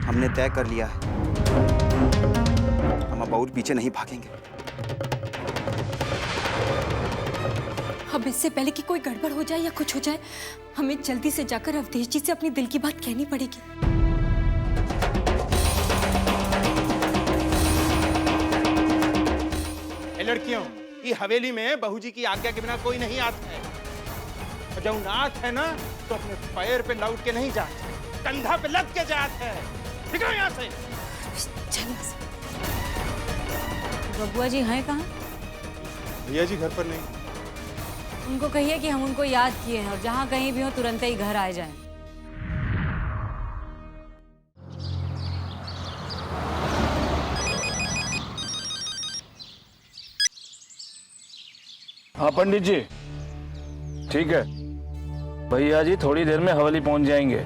हमने तय कर लिया है, हम अब और पीछे नहीं भागेंगे। अब इससे पहले कि कोई गड़बड़ हो जाए या कुछ हो जाए, हमें जल्दी से जाकर अवधेश जी से अपनी दिल की बात कहनी पड़ेगी। लड़कियों की हवेली में बहू जी की आज्ञा के बिना कोई नहीं आता है। और जब नाथ है ना तो अपने पैर पे लौट के नहीं जाते, कंधा पे लग के जाते हैं। निकलो यहाँ से। बबुआ जी हैं कहाँ? भैया जी घर पर नहीं। उनको कहिए कि हम उनको याद किए हैं और जहाँ कहीं भी हो तुरंत ही घर आ जाएं। हाँ पंडित जी, ठीक है। भैया जी थोड़ी देर में हवेली पहुंच जाएंगे।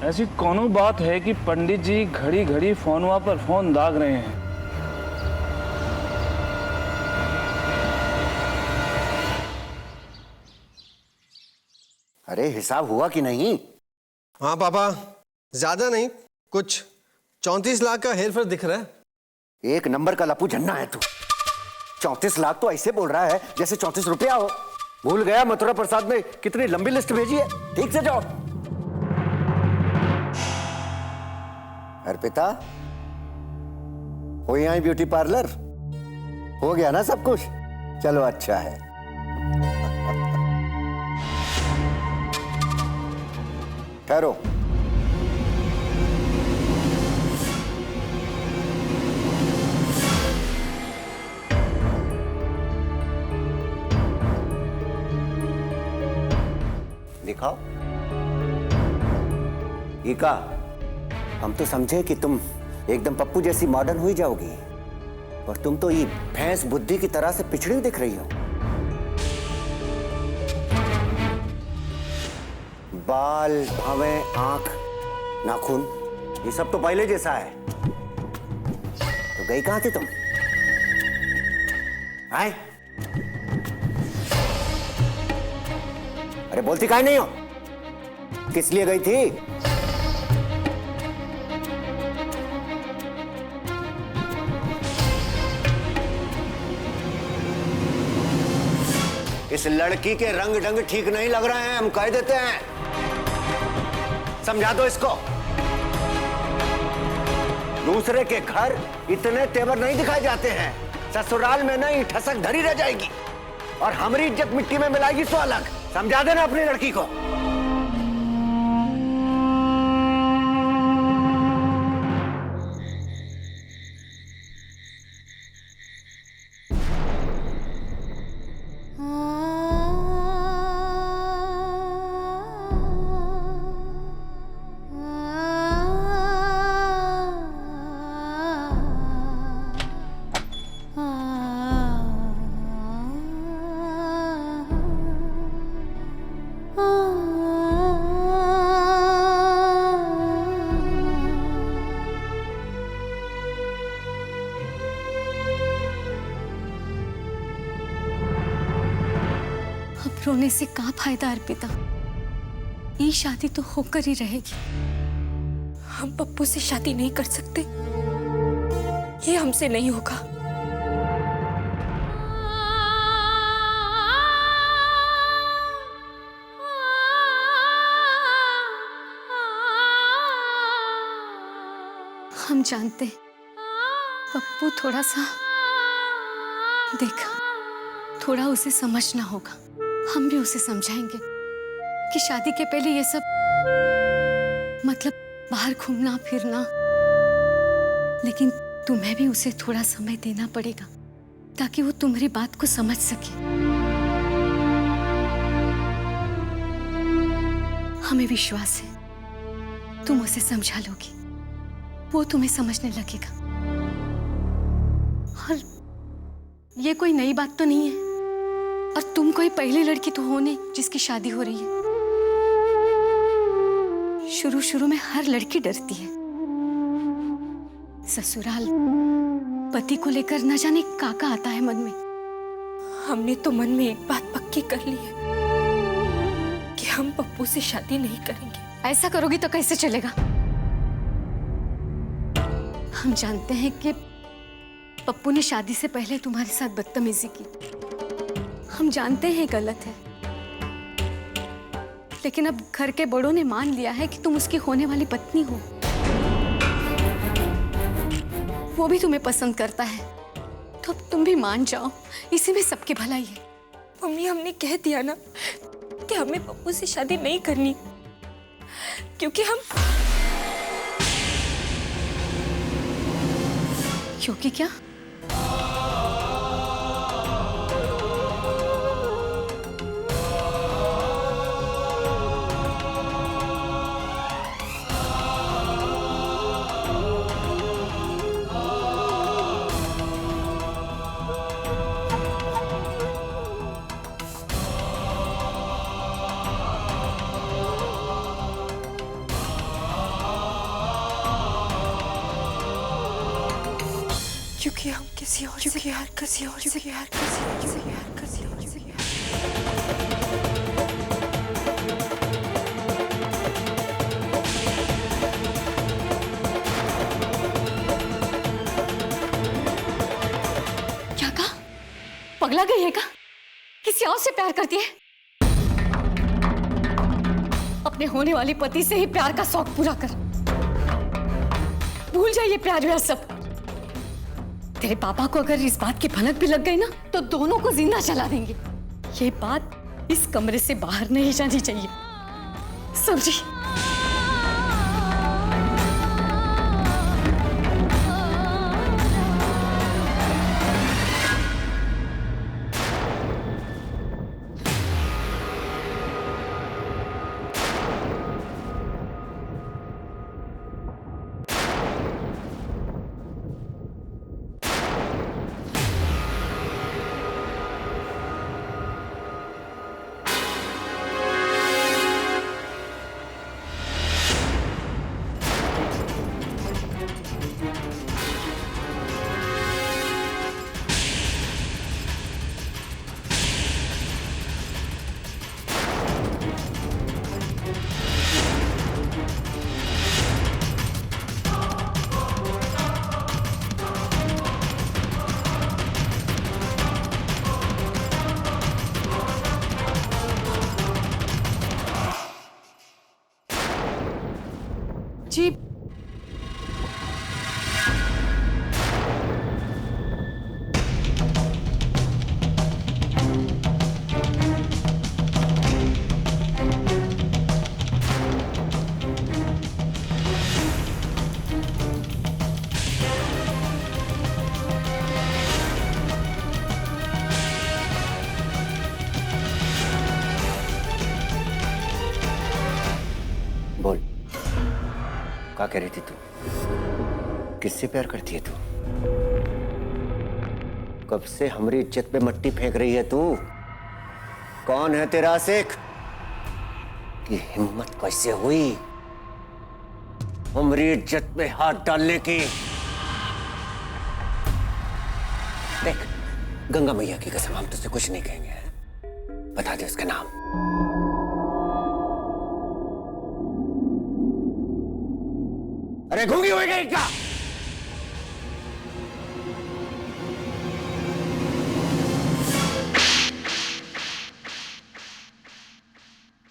ऐसी कौनो बात है कि पंडित जी घड़ी घड़ी फोनवा पर फोन दाग रहे हैं? अरे हिसाब हुआ कि नहीं? हाँ पापा, ज्यादा नहीं, कुछ 34 लाख का हेरफेर दिख रहा है। एक नंबर का लपू झन्ना है तू। 34 लाख तो ऐसे बोल रहा है जैसे 34 रुपया हो। भूल गया मथुरा प्रसाद में कितनी लंबी लिस्ट भेजी है। ठीक से जाओ। अर्पिता, हो यहाँ ब्यूटी पार्लर? हो गया ना सब कुछ? चलो अच्छा है। ठहरो। दिखाओ। ईका, हम तो समझे कि तुम एकदम पप्पू जैसी मॉडर्न हुई जाओगी, और तुम तो ये भैंस बुद्धि की तरह से पिछड़ी दिख रही हो। बाल, भवें, आंख, नाखून, ये सब तो पहले जैसा है। तो गई कहां थी तुम? आए? अरे बोलती काहे नहीं हो? किस लिए गई थी? इस लड़की के रंग ढंग ठीक नहीं लग रहे हैं, हम कह देते हैं। समझा दो इसको। दूसरे के घर इतने तेवर नहीं दिखाए जाते हैं। ससुराल में नहीं ठसक धरी रह जाएगी, और हमारी इज्जत मिट्टी में मिलाएगी तो अलग। समझा देना अपनी लड़की को। रोने से क्या फायदा अर्पिता? ये शादी तो होकर ही रहेगी। हम पप्पू से शादी नहीं कर सकते, ये हमसे नहीं होगा। हम जानते हैं पप्पू थोड़ा सा देख, थोड़ा उसे समझना होगा। हम भी उसे समझाएंगे कि शादी के पहले ये सब मतलब बाहर घूमना फिरना, लेकिन तुम्हें भी उसे थोड़ा समय देना पड़ेगा ताकि वो तुम्हारी बात को समझ सके। हमें विश्वास है तुम उसे समझा लोगी, वो तुम्हें समझने लगेगा। और ये कोई नई बात तो नहीं है, और तुम कोई पहली लड़की तो हो नहीं जिसकी शादी हो रही है। शुरू शुरू में हर लड़की डरती है। ससुराल, पति को लेकर न जाने काका आता है मन में। हमने तो मन में एक बात पक्की कर ली है कि हम पप्पू से शादी नहीं करेंगे। ऐसा करोगी तो कैसे चलेगा? हम जानते हैं कि पप्पू ने शादी से पहले तुम्हारे साथ बदतमीजी की। हम जानते हैं गलत है, लेकिन अब घर के बड़ों ने मान लिया है कि तुम उसकी होने वाली पत्नी हो। वो भी तुम्हें पसंद करता है, तो अब तुम भी मान जाओ, इसी में सबकी भलाई है। मम्मी, हमने कह दिया ना कि हमें पप्पू से शादी नहीं करनी, क्योंकि क्या? क्योंकि हम किसी और से प्यार क्या कहा? पगला गई है क्या? किसी और से प्यार करती है? अपने होने वाली पति से ही प्यार का शौक पूरा कर। भूल जाइए प्यार व्यार सब। तेरे पापा को अगर इस बात की भनक भी लग गई ना, तो दोनों को जिंदा जला देंगे। ये बात इस कमरे से बाहर नहीं जानी चाहिए, समझी? जी बोल, क्या कह रही थी तू? किससे प्यार करती है तू? कब से हमारी इज्जत पे मट्टी फेंक रही है तू? कौन है तेरा आशिक? की हिम्मत कैसे हुई हमारी इज्जत पे हाथ डालने की? देख, गंगा मैया की कसम, हम तुझसे कुछ नहीं कहेंगे। बता दे उसका नाम। अरे गूंगी हो गई क्या?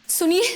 सुनिए,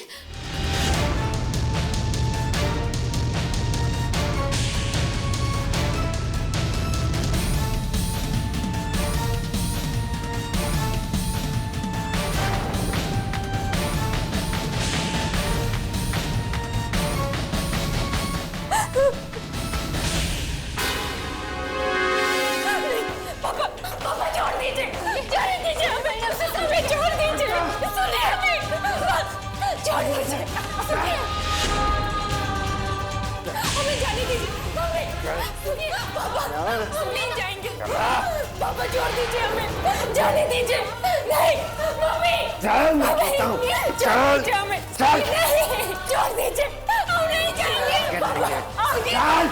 हम नहीं जाएंगे। पापा छोड़ दीजिए हमें, जाने दीजिए। नहीं मम्मी, चल मैं कहता हूँ, चल चल, नहीं छोड़ दीजिए, हम नहीं जाएंगे। पापा चल,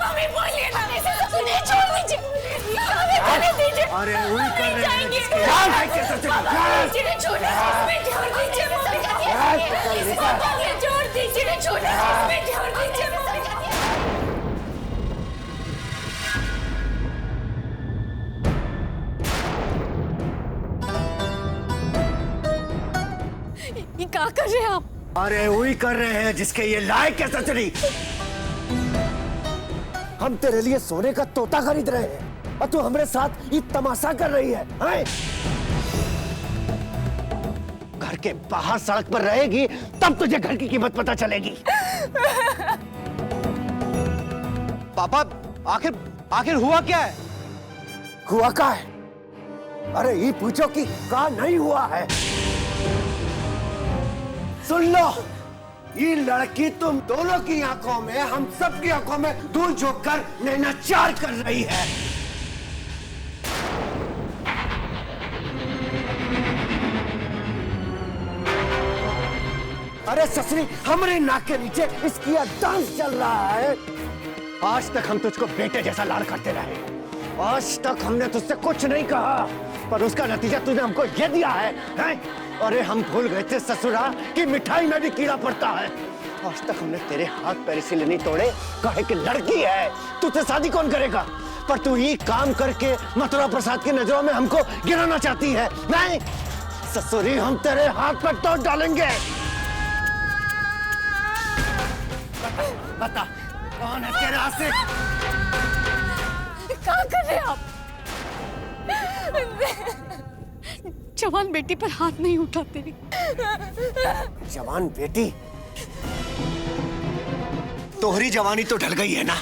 मम्मी बोलिए ना, सुनिए, छोड़ दीजिए, हमें जाने दीजिए। अरे वही कर रहे हैं जिसके जिन्हें छोड़ दीजिए, छोड़ दीजिए, छोड़ दीजिए, छोड़ दीजिए। ये क्या कर रहे हैं आप? अरे वही कर रहे हैं जिसके ये लायक है ससुरी। हम तेरे लिए सोने का तोता खरीद रहे हैं और तू हमारे साथ ये तमाशा कर रही है, हैं? घर के बाहर सड़क पर रहेगी तब तुझे घर की कीमत पता चलेगी। पापा आखिर हुआ क्या है? हुआ क्या है? अरे ये पूछो कि क्या नहीं हुआ है। सुन लो, ये लड़की तुम दोनों की आंखों में, हम सब की आंखों में धूल झोंक कर नैनाचार कर रही है। अरे ससुरी, हमारे नाक के नीचे इसकी डांस चल रहा है। आज तक हम तुझको बेटे जैसा लाड करते रहे, आज तक हमने तुझसे कुछ नहीं कहा, पर उसका नतीजा तूने हमको ये दिया है, हैं? अरे हम भूल गए थे ससुरा कि मिठाई में भी कीड़ा पड़ता है। आज तक हमने तेरे हाथ पैर इसीलिए नहीं तोड़े, कहे कि लड़की है, तुझसे शादी कौन करेगा, पर तू ये काम करके मथुरा प्रसाद की नजरों में हमको गिराना चाहती है। नहीं ससुरी, हम तेरे हाथ पर तोड़ डालेंगे। बता कौन है तेरे हाथ से? क्या कर रहे हैं आप? जवान बेटी पर हाथ नहीं उठाते। जवान बेटी? तोहरी जवानी तो ढल गई है ना।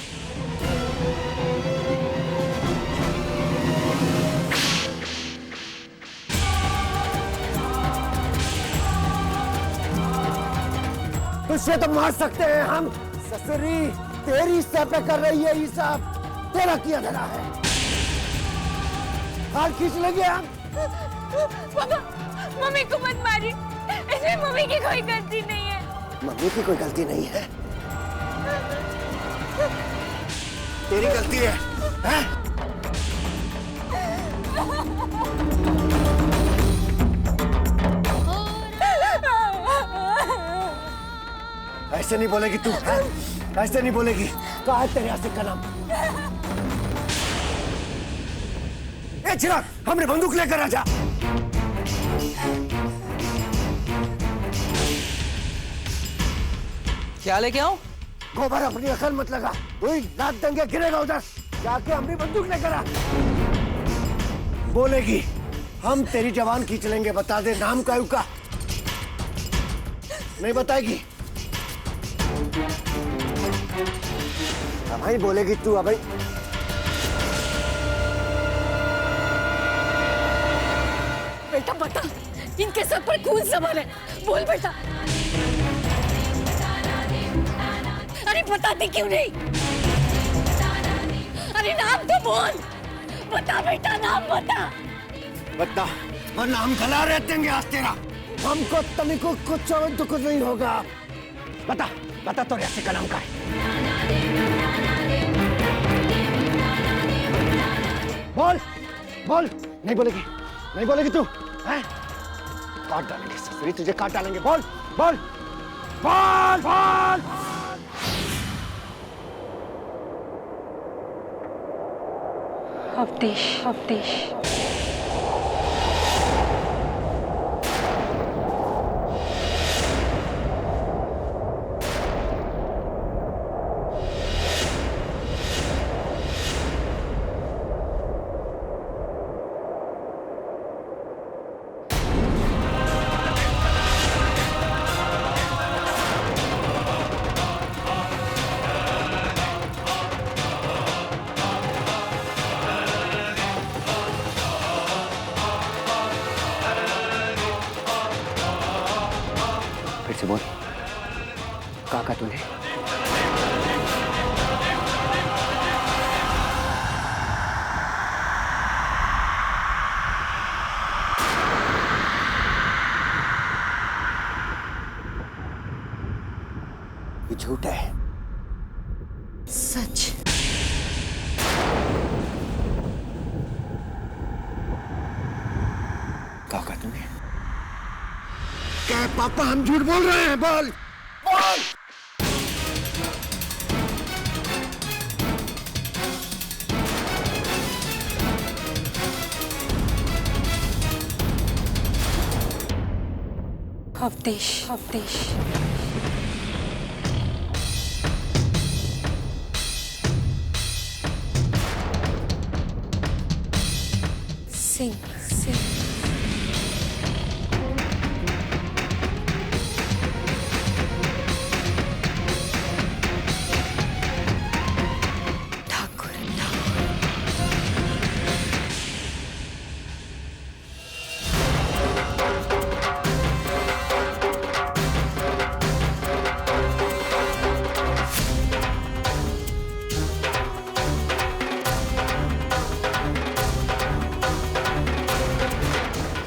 तुझसे तो मार सकते हैं हम, ससुरी तेरी सर पे कर रही है ये सब, तेरा किया धरा है। हाथ खींच लेंगे हम। पापा, मम्मी को मत मारिए, इसमें मम्मी की कोई गलती नहीं है। मम्मी की कोई गलती नहीं है, तेरी गलती है, हैं? ऐसे नहीं बोलेगी तू, हैं? ऐसे नहीं बोलेगी। कहा है तेरे हाथ से कलम? ए चिराग, हमने बंदूक लेकर आ जा। क्या लेके आओ? गोबर अपनी अकल मत लगा, वही लात दंगे गिरेगा उधर। जाके हमने बंदूक लेकर आ। बोलेगी हम तेरी जवान खींच लेंगे, बता दे नाम कायू का। नहीं बताएगी? भाई बोलेगी तू अभी। बेटा बता, इनके सर पर खून सवार है, बोल बेटा। अरे बताती क्यों नहीं? अरे नाम तो बोल, बता बेटा, नाम बता। बता, वरना हम गला रह देंगे आज तेरा। हमको तनिको कुछ दुख नहीं होगा। बता बता तो ऐसे कलम का है। बोल बोल। नहीं बोलेगी, नहीं बोलेगी तू, हैं? काट डालेंगे ससुरी, तुझे काट डालेंगे। बोल बोल बोल बोल। अवधेश, अवधेश। फिर से बोल, कहा तूने? ये झूठ है। सच। क्या कहा तूने? क्या पापा हम झूठ बोल रहे हैं? बोल बोल। अवधेश, अवधेश। सिंह, सिंह। ठाकुर,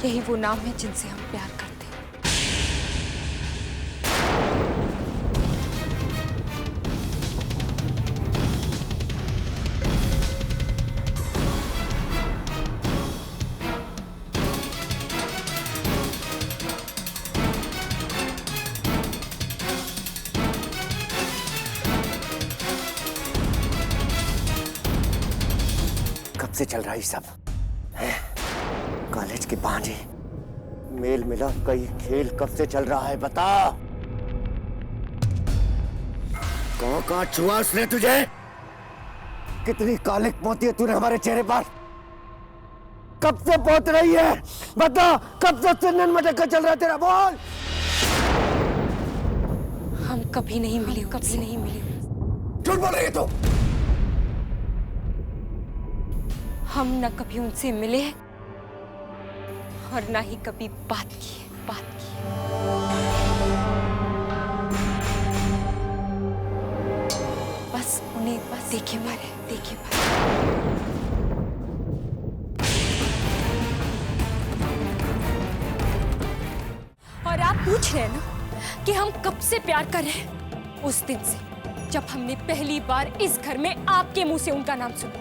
यही वो नाम है जिनसे हम प्यार करते हैं। कब से चल रहा है सब? कॉलेज के बहाने मेल मिलाप का ये खेल कब से चल रहा है? बता। कहाँ छुआ उसने तुझे? कितनी कालिक पोती है तूने हमारे चेहरे पर? कब से पहुंच रही है? बता, कब से सिरन मटक कर चल रहा है तेरा? बोल। हम कभी नहीं मिले, कभी नहीं मिले। झूठ बोल रही है तू। हम न कभी उनसे मिले हैं और ना ही कभी बात की है, बात की है। बस उन्हें बस देखे मारे, देखे मारे। और आप पूछ रहे हैं ना कि हम कब से प्यार कर रहे हैं? उस दिन से जब हमने पहली बार इस घर में आपके मुंह से उनका नाम सुना,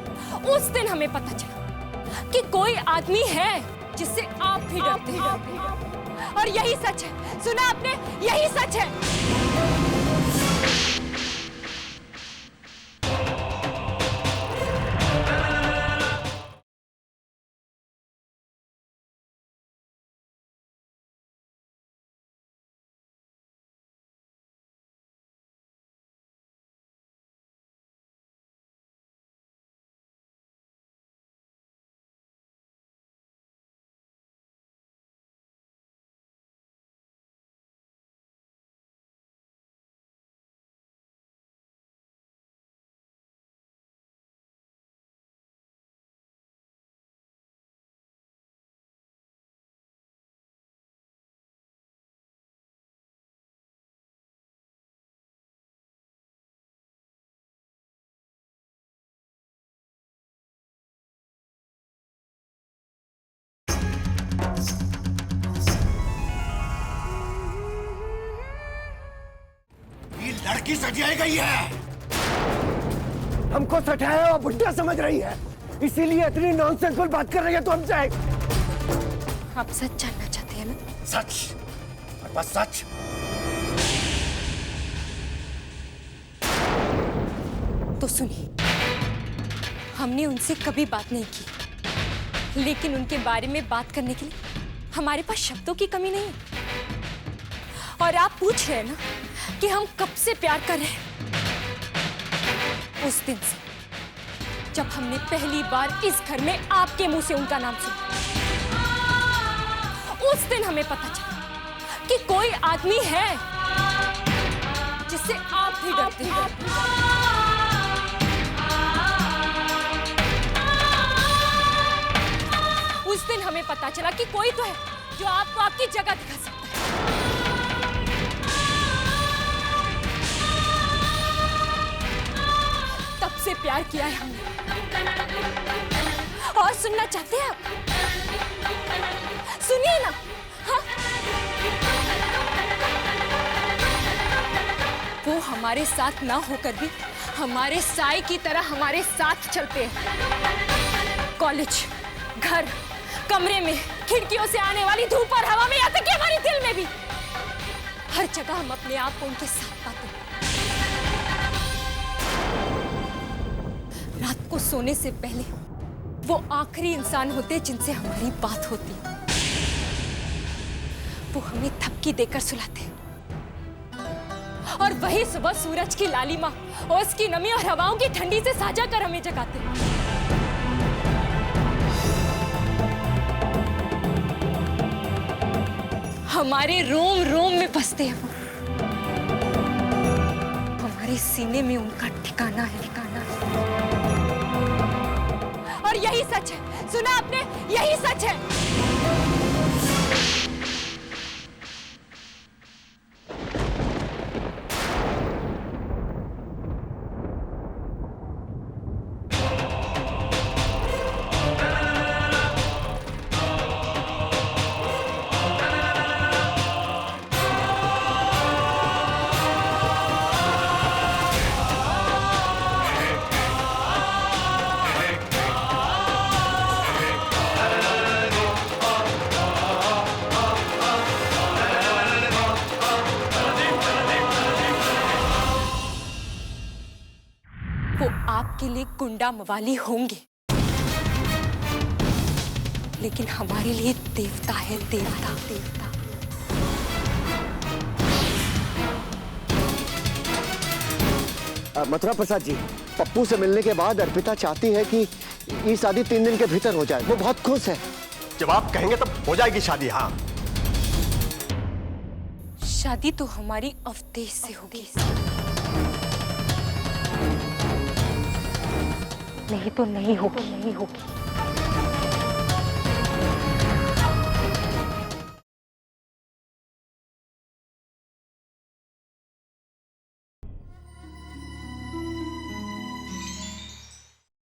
उस दिन हमें पता चला कि कोई आदमी है जिससे आप भी डरते हैं। और यही सच है, सुना आपने? यही सच है। लड़की सजाई गई है। हमको सटाया और बुढ़िया समझ रही है, इसीलिए इतनी नॉनसेंसफुल बात कर रही है तो हमसे। आप सच जानना चाहते हैं ना? सच और बस सच। तो सुनिए, हमने उनसे कभी बात नहीं की, लेकिन उनके बारे में बात करने के लिए हमारे पास शब्दों की कमी नहीं है। और आप पूछ रहे हैं ना कि हम कब से प्यार कर रहे हैं? उस दिन से जब हमने पहली बार इस घर में आपके मुंह से उनका नाम सुना, उस दिन हमें पता चला कि कोई आदमी है जिससे आप भी डरते हैं। उस दिन हमें पता चला कि कोई तो है जो आपको आपकी जगह दिखा सकता है। तब से प्यार किया है हमने। और सुनना चाहते हैं आप? सुनिए ना। हाँ? वो हमारे साथ ना होकर भी हमारे साए की तरह हमारे साथ चलते हैं। कॉलेज, घर, कमरे में, खिड़कियों से आने वाली धूप और हवा में, यहाँ तक कि हमारे दिल में भी, हर जगह हम अपने आप को उनके साथ पाते हैं। रात को सोने से पहले वो आखिरी इंसान होते जिनसे हमारी बात होती। वो हमें थपकी देकर सुलाते और वही सुबह सूरज की लालिमा, ओस की नमी और हवाओं की ठंडी से साझा कर हमें जगाते। हमारे रोम रोम में बसते हैं वो। हमारे सीने में उनका ठिकाना है, ठिकाना है। और यही सच है, सुना आपने, यही सच है। वो आपके लिए गुंडा मवाली होंगे, लेकिन हमारे लिए देवता है, देवता, देवता। मथुरा प्रसाद जी, पप्पू से मिलने के बाद अर्पिता चाहती है कि ये शादी 3 दिन के भीतर हो जाए। वो बहुत खुश है। जब आप कहेंगे तब हो जाएगी शादी। हाँ, शादी तो हमारी अवधेश से होगी, नहीं तो नहीं होगी, नहीं होगी।